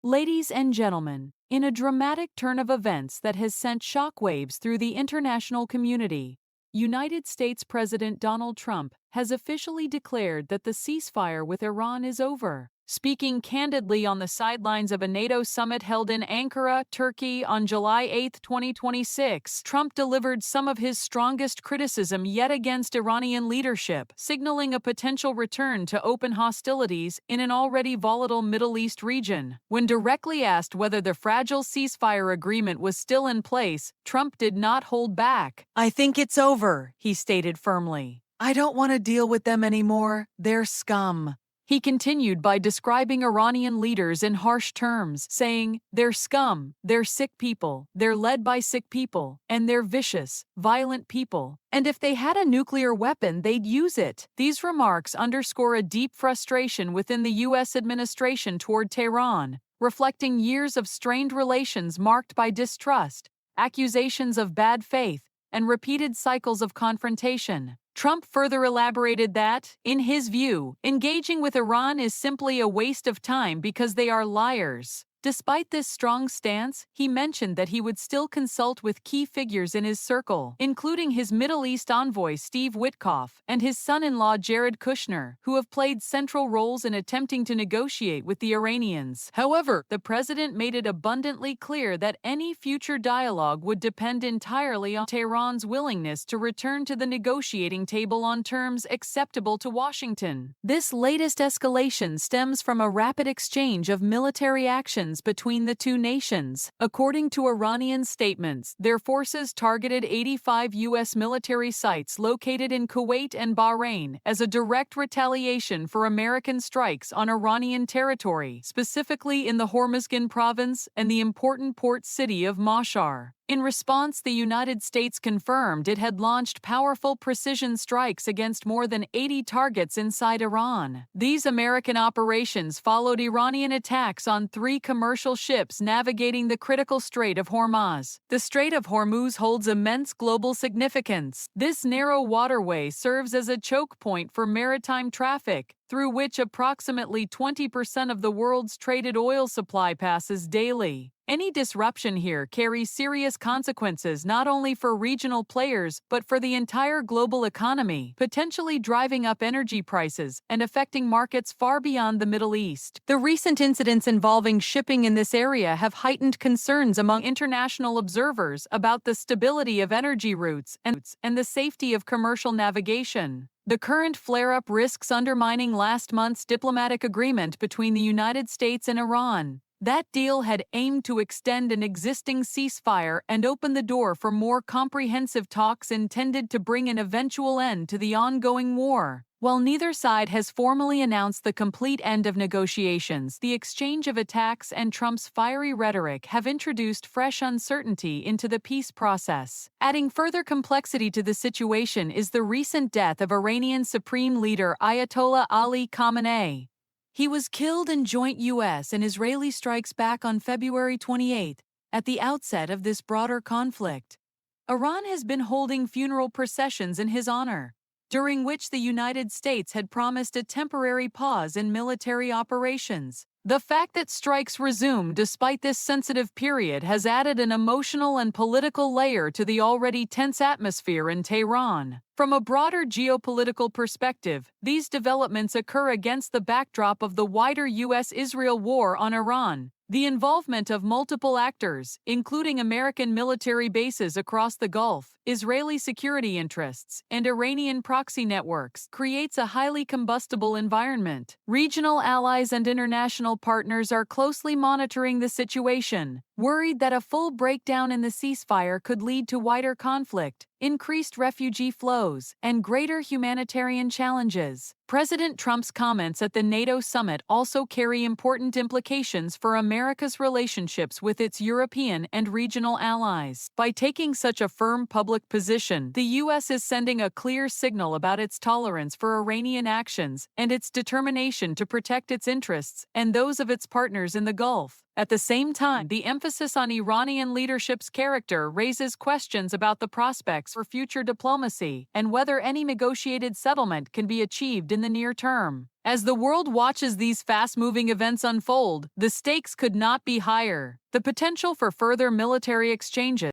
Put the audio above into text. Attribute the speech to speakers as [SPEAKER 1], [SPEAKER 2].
[SPEAKER 1] Ladies and gentlemen, in a dramatic turn of events that has sent shockwaves through the international community, United States President Donald Trump has officially declared that the ceasefire with Iran is over. Speaking candidly on the sidelines of a NATO summit held in Ankara, Turkey on July 8, 2026, Trump delivered some of his strongest criticism yet against Iranian leadership, signaling a potential return to open hostilities in an already volatile Middle East region. When directly asked whether the fragile ceasefire agreement was still in place, Trump did not hold back. "I think it's over," he stated firmly. "I don't want to deal with them anymore. They're scum." He continued by describing Iranian leaders in harsh terms, saying, "They're scum, they're sick people, they're led by sick people, and they're vicious, violent people. And if they had a nuclear weapon, they'd use it." These remarks underscore a deep frustration within the U.S. administration toward Tehran, reflecting years of strained relations marked by distrust, accusations of bad faith, and repeated cycles of confrontation. Trump further elaborated that, in his view, engaging with Iran is simply a waste of time because they are liars. Despite this strong stance, he mentioned that he would still consult with key figures in his circle, including his Middle East envoy Steve Witkoff and his son-in-law Jared Kushner, who have played central roles in attempting to negotiate with the Iranians. However, the president made it abundantly clear that any future dialogue would depend entirely on Tehran's willingness to return to the negotiating table on terms acceptable to Washington. This latest escalation stems from a rapid exchange of military actions between the two nations. According to Iranian statements, their forces targeted 85 U.S. military sites located in Kuwait and Bahrain as a direct retaliation for American strikes on Iranian territory, specifically in the Hormuzgan province and the important port city of Mashhad. In response, the United States confirmed it had launched powerful precision strikes against more than 80 targets inside Iran. These American operations followed Iranian attacks on 3 commercial ships navigating the critical Strait of Hormuz. The Strait of Hormuz holds immense global significance. This narrow waterway serves as a choke point for maritime traffic, through which approximately 20% of the world's traded oil supply passes daily. Any disruption here carries serious consequences not only for regional players but for the entire global economy, potentially driving up energy prices and affecting markets far beyond the Middle East. The recent incidents involving shipping in this area have heightened concerns among international observers about the stability of energy routes and the safety of commercial navigation. The current flare-up risks undermining last month's diplomatic agreement between the United States and Iran. That deal had aimed to extend an existing ceasefire and open the door for more comprehensive talks intended to bring an eventual end to the ongoing war. While neither side has formally announced the complete end of negotiations, the exchange of attacks and Trump's fiery rhetoric have introduced fresh uncertainty into the peace process. Adding further complexity to the situation is the recent death of Iranian Supreme Leader Ayatollah Ali Khamenei. He was killed in joint U.S. and Israeli strikes back on February 28, at the outset of this broader conflict. Iran has been holding funeral processions in his honor, during which the United States had promised a temporary pause in military operations. The fact that strikes resumed despite this sensitive period has added an emotional and political layer to the already tense atmosphere in Tehran. From a broader geopolitical perspective, these developments occur against the backdrop of the wider U.S.-Israel war on Iran. The involvement of multiple actors, including American military bases across the Gulf, Israeli security interests, and Iranian proxy networks, creates a highly combustible environment. Regional allies and international partners are closely monitoring the situation, worried that a full breakdown in the ceasefire could lead to wider conflict, increased refugee flows, and greater humanitarian challenges. President Trump's comments at the NATO summit also carry important implications for America's relationships with its European and regional allies. By taking such a firm public position, the U.S. is sending a clear signal about its tolerance for Iranian actions and its determination to protect its interests and those of its partners in the Gulf. At the same time, the emphasis emphasis on Iranian leadership's character raises questions about the prospects for future diplomacy and whether any negotiated settlement can be achieved in the near term. As the world watches these fast-moving events unfold, the stakes could not be higher. The potential for further military exchanges